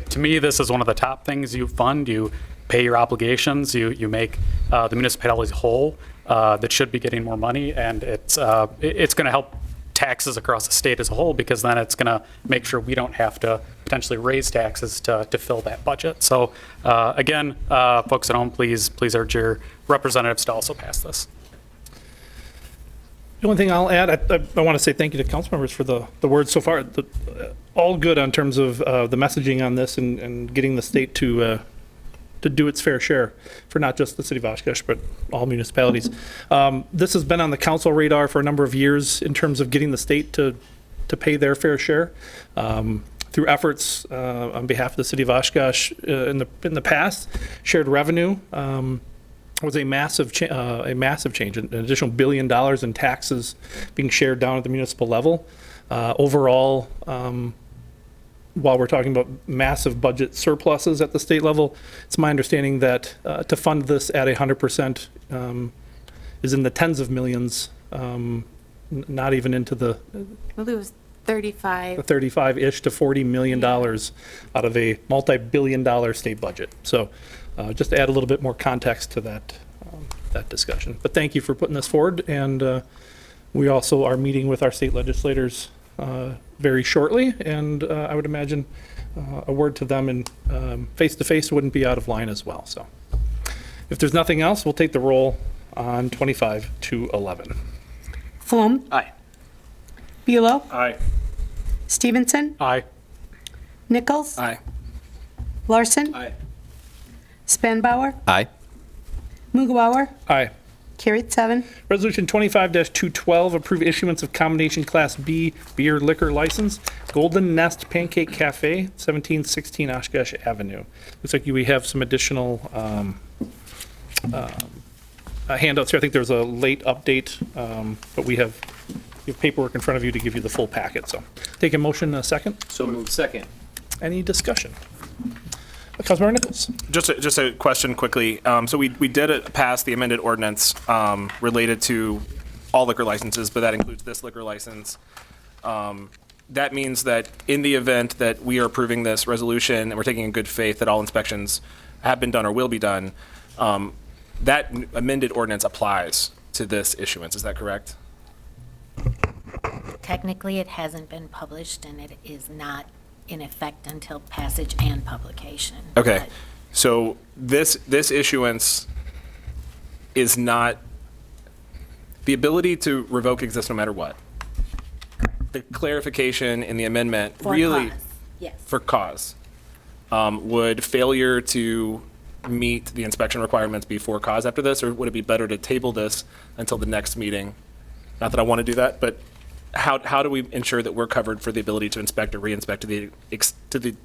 to me, this is one of the top things you fund. You pay your obligations, you make the municipalities whole that should be getting more money, and it's going to help taxes across the state as a whole, because then it's going to make sure we don't have to potentially raise taxes to fill that budget. So again, folks at home, please urge your representatives to also pass this. The only thing I'll add, I want to say thank you to council members for the words so far. All good in terms of the messaging on this and getting the state to do its fair share for not just the city of Oshkosh, but all municipalities. This has been on the council radar for a number of years in terms of getting the state to pay their fair share. Through efforts on behalf of the city of Oshkosh in the past, shared revenue was a massive change, an additional $1 billion in taxes being shared down at the municipal level. Overall, while we're talking about massive budget surpluses at the state level, it's my understanding that to fund this at 100% is in the tens of millions, not even into the I believe it was 35. 35-ish to $40 million out of a multi-billion-dollar state budget. So just to add a little bit more context to that discussion. But thank you for putting this forward, and we also are meeting with our state legislators very shortly, and I would imagine a word to them in face-to-face wouldn't be out of line as well. So if there's nothing else, we'll take the roll on 25 to 11. Flom. Aye. Buelow. Aye. Stevenson. Aye. Nichols. Aye. Larson. Aye. Spanbauer. Aye. Mughawar. Aye. Carried 7. Resolution 25-212, approve issuance of combination Class B beer liquor license, Golden Nest Pancake Cafe, 1716 Oshkosh Avenue. Looks like we have some additional handouts here. I think there was a late update, but we have paperwork in front of you to give you the full packet. So take a motion in a second. So moved. Second. Any discussion? Councilmember Nichols. Just a question quickly. So we did pass the amended ordinance related to all liquor licenses, but that includes this liquor license. That means that in the event that we are approving this resolution and we're taking in good faith that all inspections have been done or will be done, that amended ordinance applies to this issuance. Is that correct? technically it hasn't been published and it is not in effect until passage and publication. Okay, But so this issuance is not, the ability to revoke exists no matter what. The clarification in the amendment For really. cause, yes. For cause. Would failure to meet the inspection requirements be for cause after this, or would it be better to table this until the next meeting? Not that I want to do that, but how do we ensure that we're covered for the ability to inspect or re-inspect to the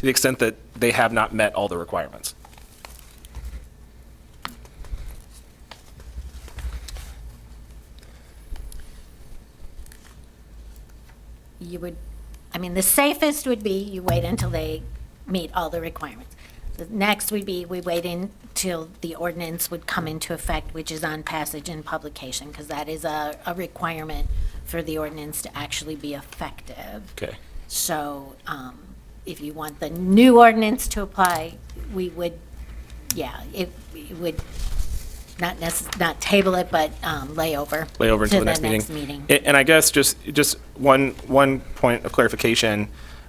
extent that they have not met all the requirements? You would, I mean, the safest would be you wait until they meet all the requirements. The next would be we wait until the ordinance would come into effect, which is on passage and publication, because that is a requirement for the ordinance to actually be effective. Okay. So if you want the new ordinance to apply, we would, yeah, it would not table it, but lay over. Lay over until to the next meeting. And I guess just one point of clarification.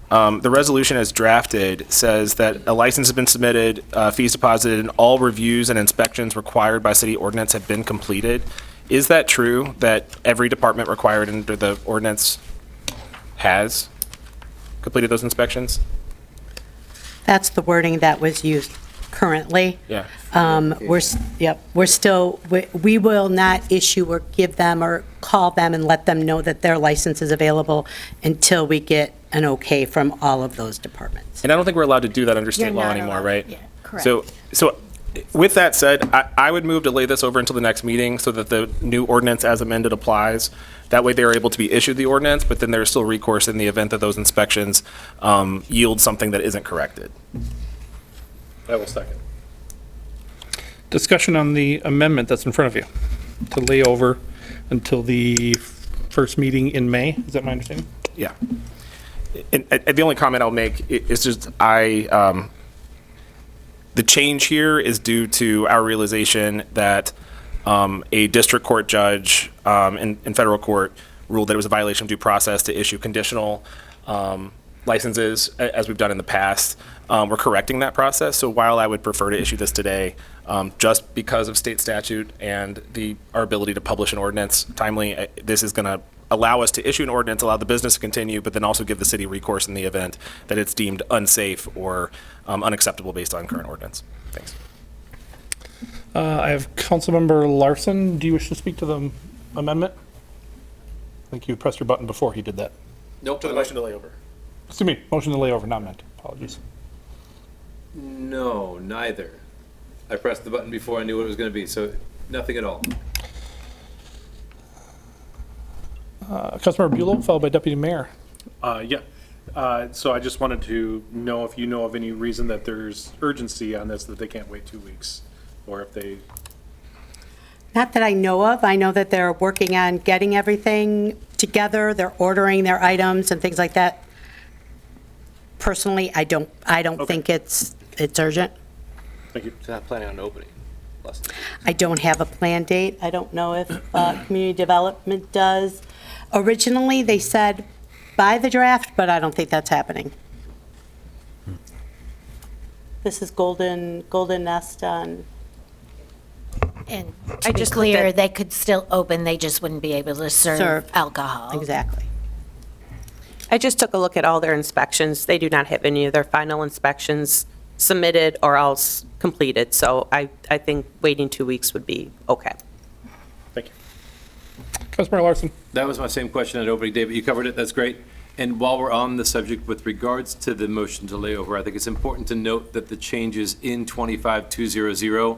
The resolution as drafted says that a license has been submitted, fees deposited, and all reviews and inspections required by city ordinance have been completed. Is that true, that every department required under the ordinance has completed those inspections? That's the wording that was used currently. Yeah. We're still, we will not issue or give them or call them and let them know that their license is available until we get an okay from all of those departments. And I don't think we're allowed to do that under state You're law not anymore, allowed. right? Yeah, correct. So with that said, I would move to lay this over until the next meeting so that the new ordinance as amended applies. That way they're able to be issued the ordinance, but then there's still recourse in the event that those inspections yield something that isn't corrected. I will second. Discussion on the amendment that's in front of you, to lay over until the first meeting in May. Is that my understanding? Yeah. And the only comment I'll make is just the change here is due to our realization that a district court judge in federal court ruled that it was a violation of due process to issue conditional licenses, as we've done in the past. We're correcting that process. So while I would prefer to issue this today, just because of state statute and our ability to publish an ordinance timely, this is going to allow us to issue an ordinance, allow the business to continue, but then also give the city recourse in the event that it's deemed unsafe or unacceptable based on current ordinance. Thanks. I have Councilmember Larson. Do you wish to speak to the amendment? I think you pressed your button before he did that. Nope. To the motion to lay over. Excuse me, motion to lay over, not meant. Apologies. No, neither. I pressed the button before I knew what it was going to be, so nothing at all. Councilmember Buelow, followed by Deputy Mayor. Yeah. So I just wanted to know if you know of any reason that there's urgency on this, that they can't wait 2 weeks, or if they. Not that I know of. I know that they're working on getting everything together. They're ordering their items and things like that. Personally, I don't think it's urgent. Thank you. So not planning on opening. I don't have a plan date. I don't know if community development does. Originally, they said by the draft, but I don't think that's happening. This is Golden Nest on. And I to be just looked clear, at- they could still open, they just wouldn't be able to serve alcohol. Exactly. I just took a look at all their inspections. They do not have any of their final inspections submitted or else completed. So I think waiting 2 weeks would be okay. Thank you. Councilmember Larson. That was my same question at opening day, but you covered it. That's great. And while we're on the subject with regards to the motion to lay over, I think it's important to note that the changes in 25200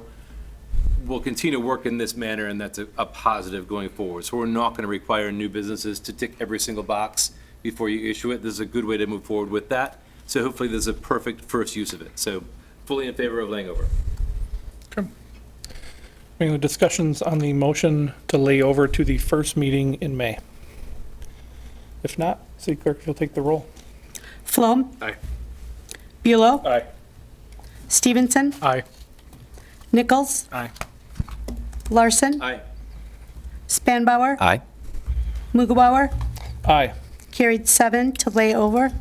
will continue to work in this manner, and that's a positive going forward. So we're not going to require new businesses to tick every single box before you issue it. This is a good way to move forward with that. So hopefully there's a perfect first use of it. So fully in favor of laying over. Any discussions on the motion to lay over to the first meeting in May? If not, City Clerk, if you'll take the roll. Flom. Aye. Buelow. Aye. Stevenson. Aye. Nichols. Aye. Larson. Aye. Spanbauer. Aye. Mughawar. Aye. Carried 7 to lay over.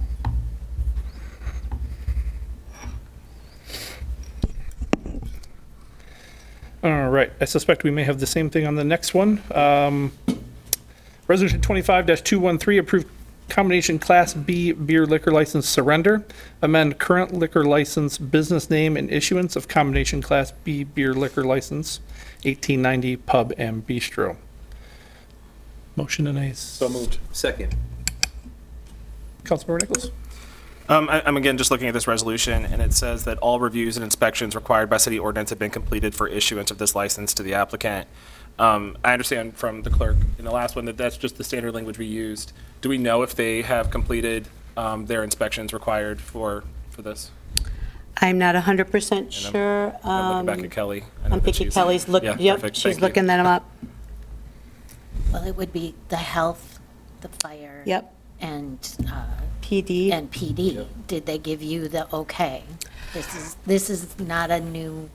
All right, I suspect we may have the same thing on the next one. Resolution 25-213, approve combination Class B beer liquor license surrender. Amend current liquor license business name and issuance of combination Class B beer liquor license, 1890 Pub and Bistro. Motion and a So moved. Second. Councilmember Nichols. I'm again just looking at this resolution, and it says that all reviews and inspections required by city ordinance have been completed for issuance of this license to the applicant. I understand from the clerk in the last one that that's just the standard language we used. Do we know if they have completed their inspections required for this? I'm not 100% sure. I'm looking back at Kelly. I know I'm that thinking she's- Kelly's Yeah, yep, perfect. she's Thank you. looking them up. Well, it would be the health, the fire. Yep. And PD. And PD. Did they give you the okay? This is not a new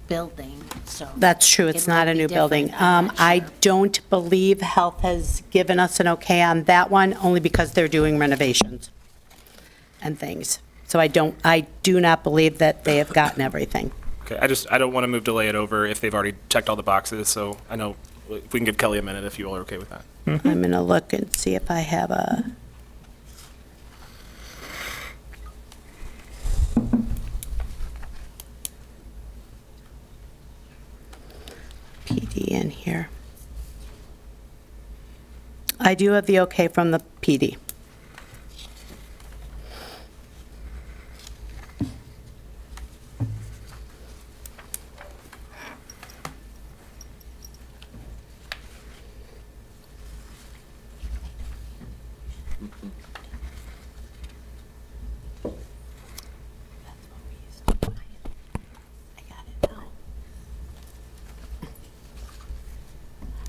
building, so. That's true, it's it not might a be new building. different. I'm not I sure. don't believe Health has given us an okay on that one, only because they're doing renovations and things. So I do not believe that they have gotten everything. Okay, I don't want to delay it over if they've already checked all the boxes, so I know if we can give Kelly a minute if you all are okay with that. I'm going to look and see if I have a... PD in here. I do have the okay from the PD.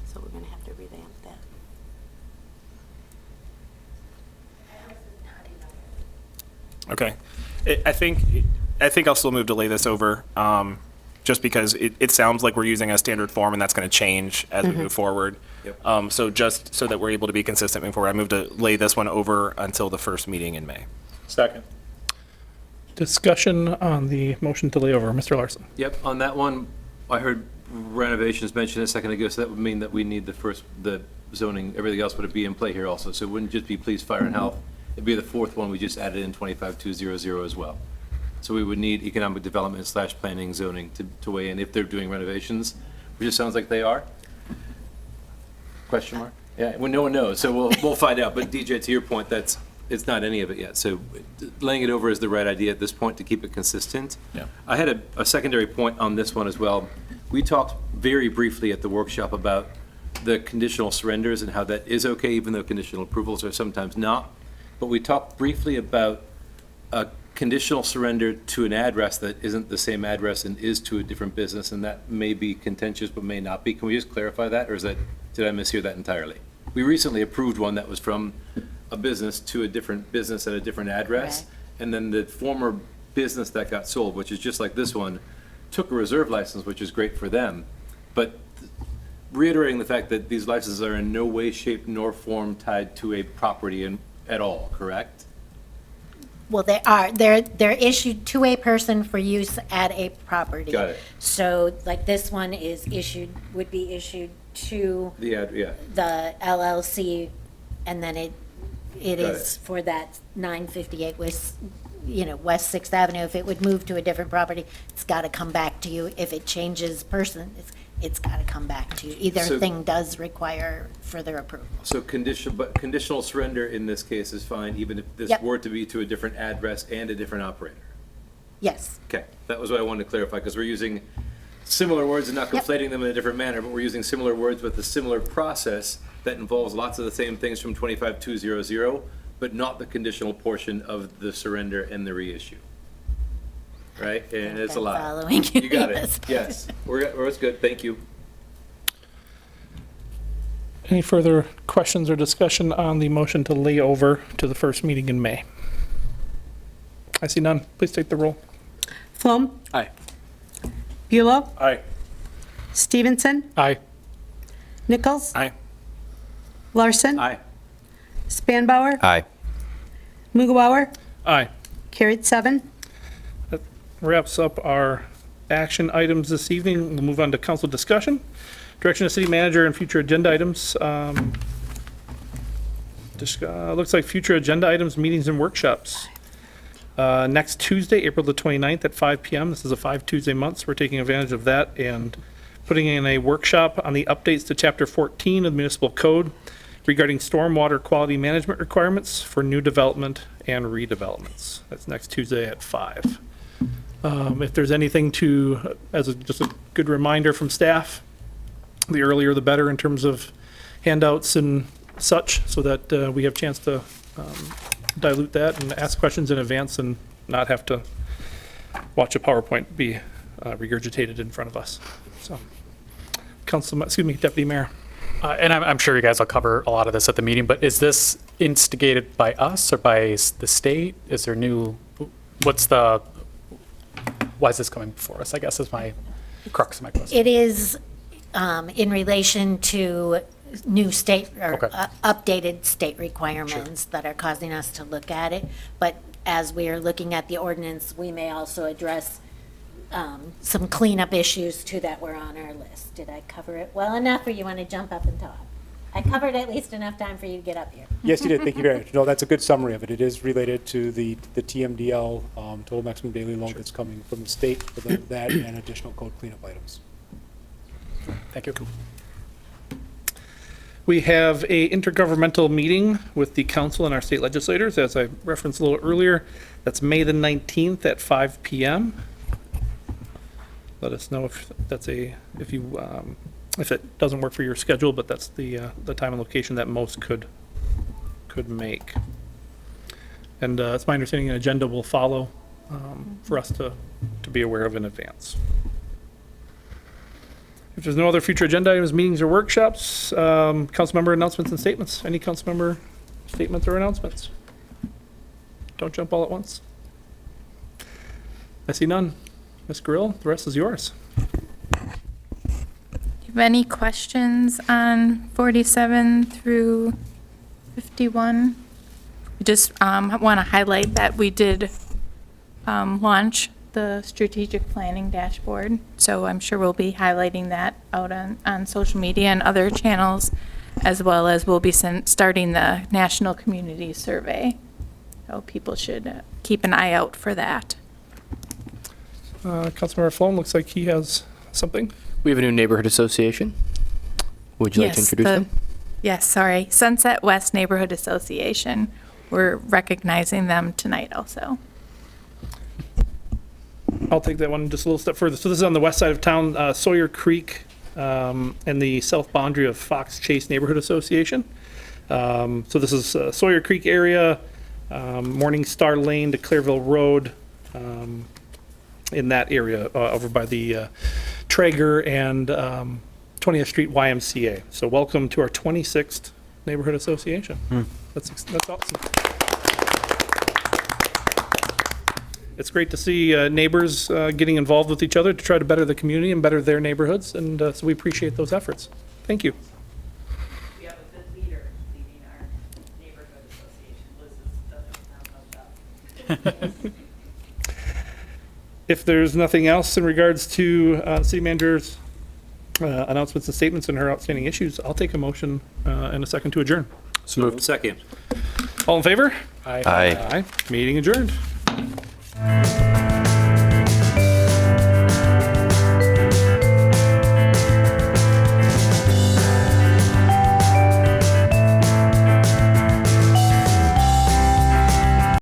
So we're going to have to revamp that. Okay. I think I'll still move delay this over, just because it sounds like we're using a standard form, and that's going to change as we move forward. So just so that we're able to be consistent moving forward, I move to lay this one over until the first meeting in May. Second. Discussion on the motion to lay over. Mr. Larson. Yep, on that one, I heard renovations mentioned a second ago, so that would mean that we need the zoning, everything else would be in play here also. So it wouldn't just be police, fire, and health. It'd be the fourth one we just added in 25200 as well. So we would need economic development / planning zoning to weigh in if they're doing renovations, which it sounds like they are. Question mark? Yeah, well, no one knows, so we'll find out. But DJ, to your point, it's not any of it yet. So laying it over is the right idea at this point to keep it consistent. Yeah. I had a secondary point on this one as well. We talked very briefly at the workshop about the conditional surrenders and how that is okay, even though conditional approvals are sometimes not. But we talked briefly about a conditional surrender to an address that isn't the same address and is to a different business, and that may be contentious but may not be. Can we just clarify that, or did I mishear that entirely? We recently approved one that was from a business to a different business at a different address, and then the former business that got sold, which is just like this one, took a reserve license, which is great for them, but reiterating the fact that these licenses are in no way, shape, nor form tied to a property at all, correct? Well, they are, they're issued to a person for use at a property. Got it. So like this one would be issued to Yeah. the LLC, and then it Got is it. for that 958 West 6th Avenue. If it would move to a different property, it's got to come back to you. If it changes person, it's got to come back to you. Either So- thing does require further approval. So conditional surrender in this case is fine, even if this Yep. were to be to a different address and a different operator? Yes. Okay, that was what I wanted to clarify, because we're using similar words and not Yep. conflating them in a different manner, but we're using similar words with a similar process that involves lots of the same things from 25200, but not the conditional portion of the surrender and the reissue. Right? And it's a I'm lot. following you, You got yes. it, yes. It's good, thank you. Any further questions or discussion on the motion to lay over to the first meeting in May? I see none. Please take the roll. Flom. Aye. Bulow. Aye. Stevenson. Aye. Nichols. Aye. Larson. Aye. Spanbauer. Aye. Mughawar. Aye. Carried 7. That wraps up our action items this evening. We'll move on to council discussion. Direction of city manager and future agenda items. Looks like future agenda items, meetings and workshops. Next Tuesday, April the 29th at 5 p.m. This is a 5 Tuesday month, so we're taking advantage of that and putting in a workshop on the updates to Chapter 14 of the Municipal Code regarding stormwater quality management requirements for new development and redevelopments. That's next Tuesday at 5. If there's anything to, just a good reminder from staff, the earlier the better in terms of handouts and such, so that we have a chance to dilute that and ask questions in advance and not have to watch a PowerPoint be regurgitated in front of us. So, Deputy Mayor. And I'm sure you guys will cover a lot of this at the meeting, but is this instigated by us or by the state? Is there why is this coming before us, I guess, is my crux of my question. It is in relation to new state or updated state requirements that are causing us to look at it. But as we are looking at the ordinance, we may also address some cleanup issues too that were on our list. Did I cover it well enough, or you want to jump up and talk? I covered at least enough time for you to get up here. Yes, you did. Thank you very much. No, that's a good summary of it. It is related to the TMDL, total maximum daily load that's coming from the state for that and additional code cleanup items. Thank you. We have a intergovernmental meeting with the council and our state legislators, as I referenced a little earlier. That's May the 19th at 5 p.m. Let us know if it doesn't work for your schedule, but that's the time and location that most could make. And it's my understanding an agenda will follow for us to be aware of in advance. If there's no other future agenda items, meetings, or workshops, council member announcements and statements. Any council member statements or announcements? Don't jump all at once. I see none. Ms. Grill, the rest is yours. Do you have any questions on 47 through 51? We just want to highlight that we did launch the strategic planning dashboard, so I'm sure we'll be highlighting that out on social media and other channels, as well as we'll be starting the National Community Survey. So people should keep an eye out for that. Councilmember Flown looks like he has something. We have a new neighborhood association. Would you like to introduce them? Yes, sorry. Sunset West Neighborhood Association. We're recognizing them tonight also. I'll take that one just a little step further. So this is on the west side of town, Sawyer Creek and the south boundary of Fox Chase Neighborhood Association. So this is Sawyer Creek area, Morning Star Lane to Clairville Road, in that area over by the Traeger and 20th Street YMCA. So welcome to our 26th Neighborhood Association. That's awesome. It's great to see neighbors getting involved with each other to try to better the community and better their neighborhoods, and so we appreciate those efforts. Thank you. We have a good leader leading our neighborhood association. Liz does a phenomenal job. If there's nothing else in regards to city manager's announcements and statements and her outstanding issues, I'll take a motion and a second to adjourn. So moved. Second. All in favor? Aye. Meeting adjourned.